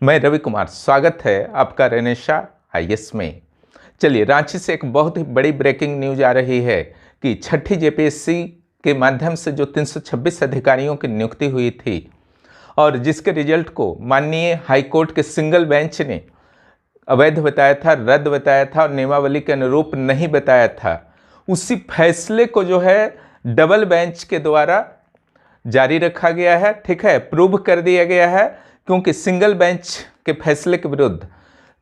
मैं रवि कुमार, स्वागत है आपका रेनेशा आईएएस में। चलिए, रांची से एक बहुत ही बड़ी ब्रेकिंग न्यूज आ रही है कि छठी जेपीएससी के माध्यम से जो 326 अधिकारियों की नियुक्ति हुई थी और जिसके रिजल्ट को माननीय हाईकोर्ट के सिंगल बेंच ने अवैध बताया था, रद्द बताया था और नियमावली के अनुरूप नहीं बताया था, उसी फैसले को जो है डबल बेंच के द्वारा जारी रखा गया है। ठीक है, प्रूव कर दिया गया है, क्योंकि सिंगल बेंच के फैसले के विरुद्ध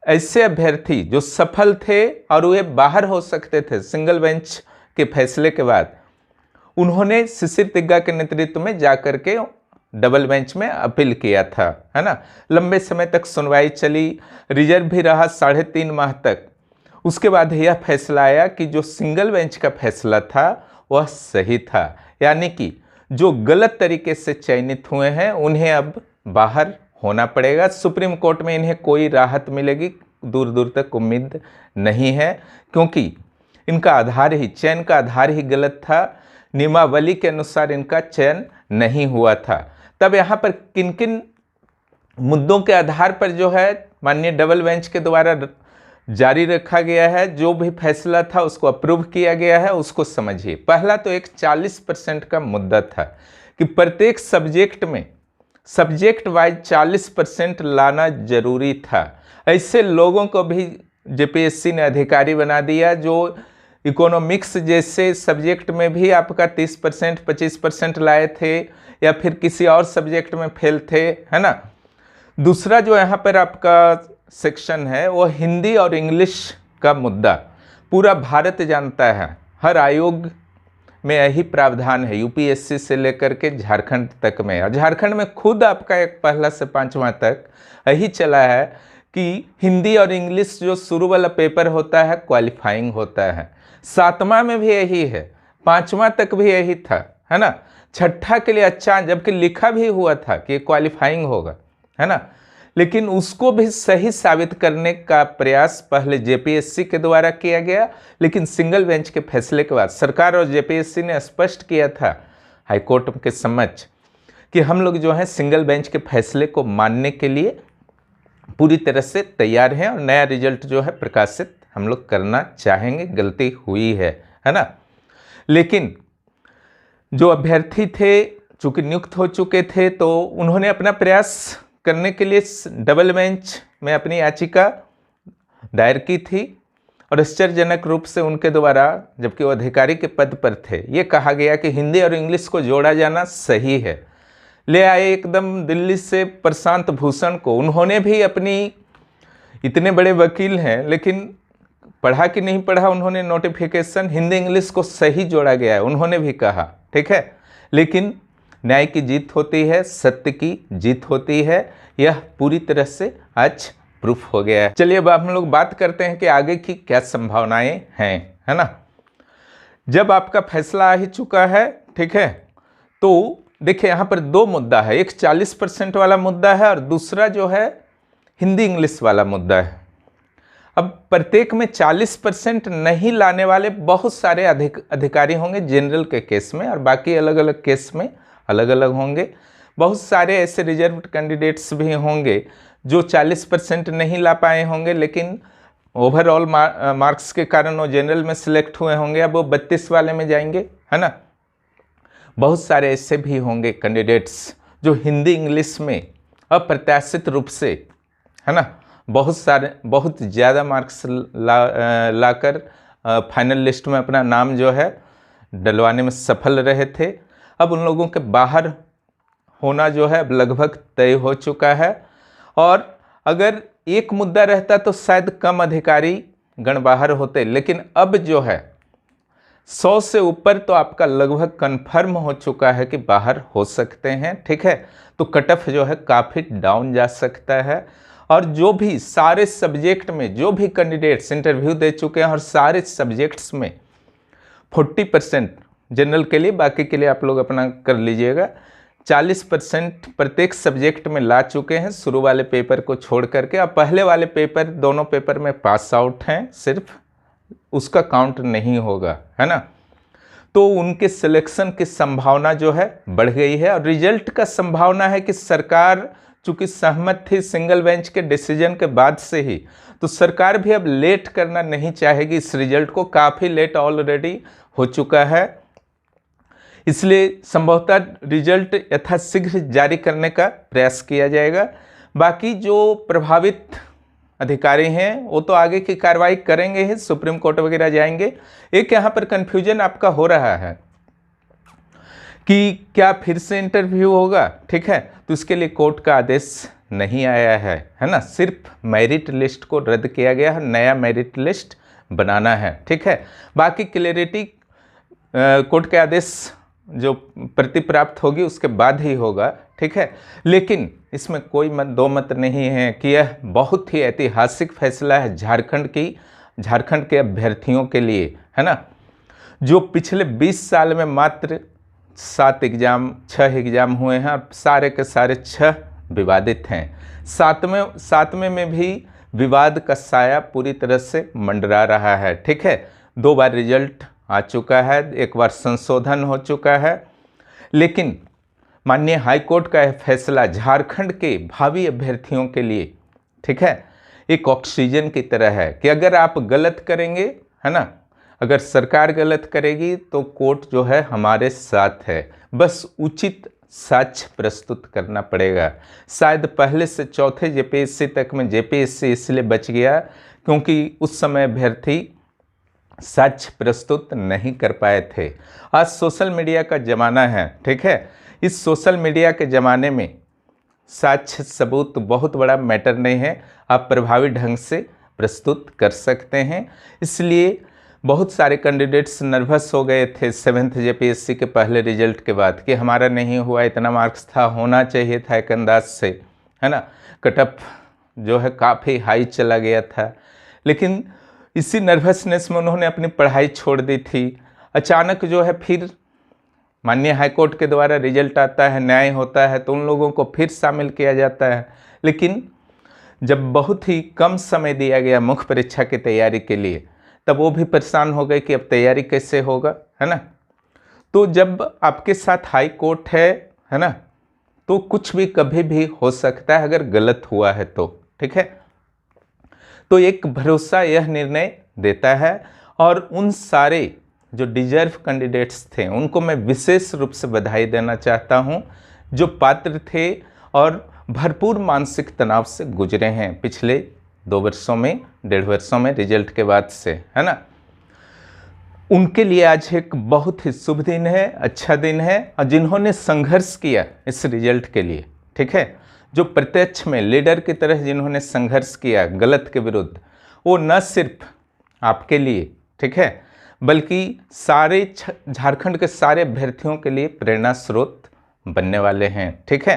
ऐसे अभ्यर्थी जो सफल थे और वे बाहर हो सकते थे सिंगल बेंच के फैसले के बाद, उन्होंने शिशिर तिग्गा के नेतृत्व में जाकर के डबल बेंच में अपील किया था, है ना। लंबे समय तक सुनवाई चली, रिजर्व भी रहा 3.5 माह तक। उसके बाद यह फैसला आया कि जो सिंगल बेंच का फैसला था वह सही था, यानी कि जो गलत तरीके से चयनित हुए हैं उन्हें अब बाहर होना पड़ेगा। सुप्रीम कोर्ट में इन्हें कोई राहत मिलेगी दूर दूर तक उम्मीद नहीं है, क्योंकि इनका आधार ही, चयन का आधार ही गलत था। नियमावली के अनुसार इनका चयन नहीं हुआ था। तब यहाँ पर किन किन मुद्दों के आधार पर जो है माननीय डबल बेंच के द्वारा जारी रखा गया है, जो भी फैसला था उसको अप्रूव किया गया है, उसको समझिए। पहला तो एक 40% का मुद्दा था कि प्रत्येक सब्जेक्ट में सब्जेक्ट वाइज 40% लाना जरूरी था। ऐसे लोगों को भी जेपीएससी ने अधिकारी बना दिया जो इकोनॉमिक्स जैसे सब्जेक्ट में भी आपका 30%, 25% लाए थे, या फिर किसी और सब्जेक्ट में फेल थे, है ना। दूसरा जो यहाँ पर आपका सेक्शन है वो हिंदी और इंग्लिश का मुद्दा पूरा भारत जानता है। हर आयोग में यही प्रावधान है, यूपीएससी से लेकर के झारखंड तक में। और झारखंड में खुद आपका एक पहला से 5वां तक यही चला है कि हिंदी और इंग्लिश जो शुरू वाला पेपर होता है क्वालिफाइंग होता है। 7वां में भी यही है, 5वां तक भी यही था, है ना। छठा के लिए अच्छा, जबकि लिखा भी हुआ था कि क्वालिफाइंग होगा, है ना। लेकिन उसको भी सही साबित करने का प्रयास पहले जेपीएससी के द्वारा किया गया, लेकिन सिंगल बेंच के फैसले के बाद सरकार और जेपीएससी ने स्पष्ट किया था हाईकोर्ट के समक्ष कि हम लोग जो है सिंगल बेंच के फैसले को मानने के लिए पूरी तरह से तैयार हैं और नया रिजल्ट जो है प्रकाशित हम लोग करना चाहेंगे। गलती हुई है ना। लेकिन जो अभ्यर्थी थे चूंकि नियुक्त हो चुके थे, तो उन्होंने अपना प्रयास करने के लिए डबल बेंच में अपनी याचिका दायर की थी और आश्चर्यजनक रूप से उनके द्वारा, जबकि वो अधिकारी के पद पर थे, ये कहा गया कि हिंदी और इंग्लिश को जोड़ा जाना सही है। ले आए एकदम दिल्ली से प्रशांत भूषण को। उन्होंने भी अपनी, इतने बड़े वकील हैं लेकिन पढ़ा कि नहीं पढ़ा, उन्होंने नोटिफिकेशन हिंदी इंग्लिश को सही जोड़ा गया है, उन्होंने भी कहा, ठीक है। लेकिन न्याय की जीत होती है, सत्य की जीत होती है, यह पूरी तरह से आज प्रूफ हो गया है। चलिए अब हम लोग बात करते हैं कि आगे की क्या संभावनाएं हैं, है ना। जब आपका फैसला आ ही चुका है, ठीक है, तो देखिए यहाँ पर 2 मुद्दा है। एक 40% वाला मुद्दा है और दूसरा जो है हिंदी इंग्लिश वाला मुद्दा है। अब प्रत्येक में 40% नहीं लाने वाले बहुत सारे अधिकारी होंगे जनरल के केस में, और बाकी अलग अलग केस में अलग अलग होंगे। बहुत सारे ऐसे रिजर्व कैंडिडेट्स भी होंगे जो 40% नहीं ला पाए होंगे, लेकिन ओवरऑल मार्क्स के कारण वो जनरल में सिलेक्ट हुए होंगे, अब वो 32 वाले में जाएंगे, है ना। बहुत सारे ऐसे भी होंगे कैंडिडेट्स जो हिंदी इंग्लिश में अप्रत्याशित रूप से, है ना, बहुत ज़्यादा मार्क्स लाकर फाइनल लिस्ट में अपना नाम जो है डलवाने में सफल रहे थे। अब उन लोगों के बाहर होना जो है अब लगभग तय हो चुका है। और अगर एक मुद्दा रहता तो शायद कम अधिकारी गण बाहर होते, लेकिन अब जो है 100 से ऊपर तो आपका लगभग कन्फर्म हो चुका है कि बाहर हो सकते हैं, ठीक है। तो कट ऑफ जो है काफ़ी डाउन जा सकता है। और जो भी सारे सब्जेक्ट में जो भी कैंडिडेट्स इंटरव्यू दे चुके हैं और सारे सब्जेक्ट्स में 40% जनरल के लिए, बाकी के लिए आप लोग अपना कर लीजिएगा, 40% प्रत्येक सब्जेक्ट में ला चुके हैं शुरू वाले पेपर को छोड़ करके। अब पहले वाले पेपर, दोनों पेपर में पास आउट हैं, सिर्फ उसका काउंट नहीं होगा, है ना। तो उनके सिलेक्शन की संभावना जो है बढ़ गई है। और रिजल्ट का संभावना है कि सरकार चूंकि सहमत थी सिंगल बेंच के डिसीजन के बाद से ही, तो सरकार भी अब लेट करना नहीं चाहेगी इस रिजल्ट को। काफ़ी लेट ऑलरेडी हो चुका है, इसलिए संभवतः रिजल्ट यथाशीघ्र जारी करने का प्रयास किया जाएगा। बाकी जो प्रभावित अधिकारी हैं वो तो आगे की कार्रवाई करेंगे ही, सुप्रीम कोर्ट वगैरह जाएंगे। एक यहाँ पर कन्फ्यूजन आपका हो रहा है कि क्या फिर से इंटरव्यू होगा, ठीक है, तो इसके लिए कोर्ट का आदेश नहीं आया है ना, सिर्फ मेरिट लिस्ट को रद्द किया गया है, नया मेरिट लिस्ट बनाना है, ठीक है। बाकी क्लैरिटी कोर्ट के आदेश जो प्रति प्राप्त होगी उसके बाद ही होगा, ठीक है। लेकिन इसमें कोई दो मत नहीं है कि यह बहुत ही ऐतिहासिक फैसला है झारखंड के अभ्यर्थियों के लिए, है ना, जो पिछले 20 साल में मात्र 6 एग्ज़ाम हुए हैं और सारे के सारे 6 विवादित हैं। सातवें में भी विवाद का साया पूरी तरह से मंडरा रहा है, ठीक है। 2 बार रिजल्ट आ चुका है, 1 बार संशोधन हो चुका है, लेकिन माननीय हाईकोर्ट का यह फैसला झारखंड के भावी अभ्यर्थियों के लिए, ठीक है, एक ऑक्सीजन की तरह है कि अगर आप गलत करेंगे, है ना, अगर सरकार गलत करेगी तो कोर्ट जो है हमारे साथ है, बस उचित साक्ष्य प्रस्तुत करना पड़ेगा। शायद पहले से चौथे जेपीएससी तक में जेपीएससी इसलिए बच गया क्योंकि उस समय अभ्यर्थी साक्ष्य प्रस्तुत नहीं कर पाए थे। आज सोशल मीडिया का ज़माना है, ठीक है, इस सोशल मीडिया के ज़माने में साक्ष्य सबूत बहुत बड़ा मैटर नहीं है, आप प्रभावी ढंग से प्रस्तुत कर सकते हैं। इसलिए बहुत सारे कैंडिडेट्स नर्वस हो गए थे 7th जेपीएससी के पहले रिजल्ट के बाद कि हमारा नहीं हुआ, इतना मार्क्स था, होना चाहिए था एक अंदाज से, है ना, कट ऑफ जो है काफ़ी हाई चला गया था। लेकिन इसी नर्वसनेस में उन्होंने अपनी पढ़ाई छोड़ दी थी। अचानक जो है फिर माननीय हाईकोर्ट के द्वारा रिजल्ट आता है, न्याय होता है, तो उन लोगों को फिर शामिल किया जाता है। लेकिन जब बहुत ही कम समय दिया गया मुख्य परीक्षा की तैयारी के लिए, तब वो भी परेशान हो गए कि अब तैयारी कैसे होगा, है ना। तो जब आपके साथ हाई कोर्ट है ना, तो कुछ भी कभी भी हो सकता है अगर गलत हुआ है तो, ठीक है। तो एक भरोसा यह निर्णय देता है, और उन सारे जो डिजर्व कैंडिडेट्स थे उनको मैं विशेष रूप से बधाई देना चाहता हूं, जो पात्र थे और भरपूर मानसिक तनाव से गुजरे हैं पिछले 2 वर्षों में, 1.5 वर्षों में रिजल्ट के बाद से, है ना। उनके लिए आज एक बहुत ही शुभ दिन है, अच्छा दिन है। और जिन्होंने संघर्ष किया इस रिजल्ट के लिए, ठीक है, जो प्रत्यक्ष में लीडर की तरह जिन्होंने संघर्ष किया गलत के विरुद्ध, वो न सिर्फ आपके लिए, ठीक है, बल्कि सारे झारखंड के सारे अभ्यर्थियों के लिए प्रेरणा स्रोत बनने वाले हैं, ठीक है।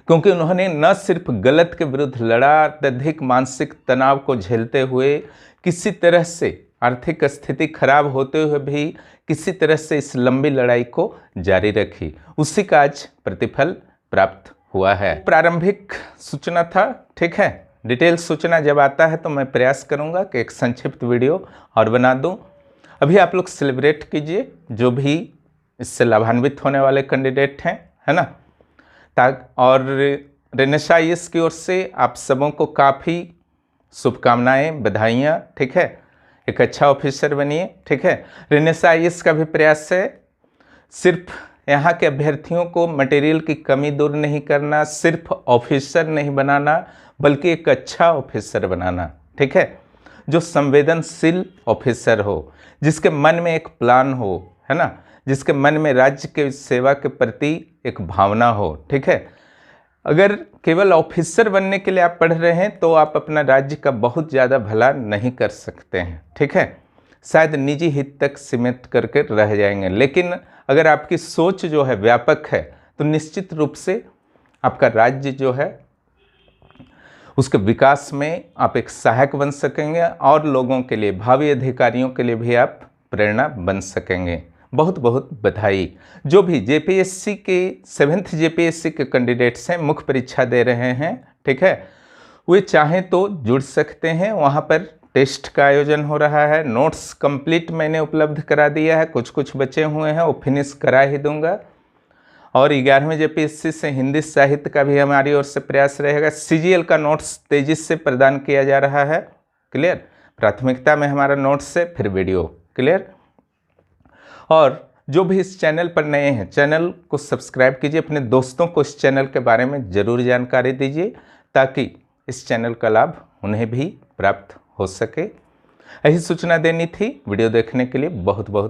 क्योंकि उन्होंने न सिर्फ गलत के विरुद्ध लड़ा, अत्यधिक मानसिक तनाव को झेलते हुए, किसी तरह से आर्थिक स्थिति खराब होते हुए भी किसी तरह से इस लंबी लड़ाई को जारी रखी, उसी का आज प्रतिफल प्राप्त हुआ है। प्रारंभिक सूचना था, ठीक है, डिटेल सूचना जब आता है तो मैं प्रयास करूंगा कि एक संक्षिप्त वीडियो और बना दूं। अभी आप लोग सेलिब्रेट कीजिए जो भी इससे लाभान्वित होने वाले कैंडिडेट हैं, है ना। और रेनेसा आईएएस की ओर से आप सबों को काफ़ी शुभकामनाएं, बधाइयाँ, ठीक है। एक अच्छा ऑफिसर बनिए, ठीक है। रेनेसा आईएएस का भी प्रयास है सिर्फ यहाँ के अभ्यर्थियों को मटेरियल की कमी दूर नहीं करना, सिर्फ ऑफिसर नहीं बनाना, बल्कि एक अच्छा ऑफिसर बनाना, ठीक है, जो संवेदनशील ऑफिसर हो, जिसके मन में एक प्लान हो, है ना, जिसके मन में राज्य के सेवा के प्रति एक भावना हो, ठीक है। अगर केवल ऑफिसर बनने के लिए आप पढ़ रहे हैं तो आप अपना राज्य का बहुत ज़्यादा भला नहीं कर सकते हैं, ठीक है, शायद निजी हित तक सीमित करके रह जाएंगे। लेकिन अगर आपकी सोच जो है व्यापक है तो निश्चित रूप से आपका राज्य जो है उसके विकास में आप एक सहायक बन सकेंगे, और लोगों के लिए, भावी अधिकारियों के लिए भी आप प्रेरणा बन सकेंगे। बहुत बहुत बधाई। जो भी जेपीएससी के 7th जेपीएससी के कैंडिडेट्स हैं, मुख्य परीक्षा दे रहे हैं, ठीक है, वे चाहें तो जुड़ सकते हैं। वहाँ पर टेस्ट का आयोजन हो रहा है, नोट्स कंप्लीट मैंने उपलब्ध करा दिया है, कुछ कुछ बचे हुए हैं वो फिनिश करा ही दूंगा। और 11वीं जेपीएससी से हिंदी साहित्य का भी हमारी ओर से प्रयास रहेगा। सीजीएल का नोट्स तेजी से प्रदान किया जा रहा है। क्लियर, प्राथमिकता में हमारा नोट्स है, फिर वीडियो। क्लियर, और जो भी इस चैनल पर नए हैं, चैनल को सब्सक्राइब कीजिए, अपने दोस्तों को इस चैनल के बारे में ज़रूर जानकारी दीजिए ताकि इस चैनल का लाभ उन्हें भी प्राप्त हो सके। यही सूचना देनी थी। वीडियो देखने के लिए बहुत बहुत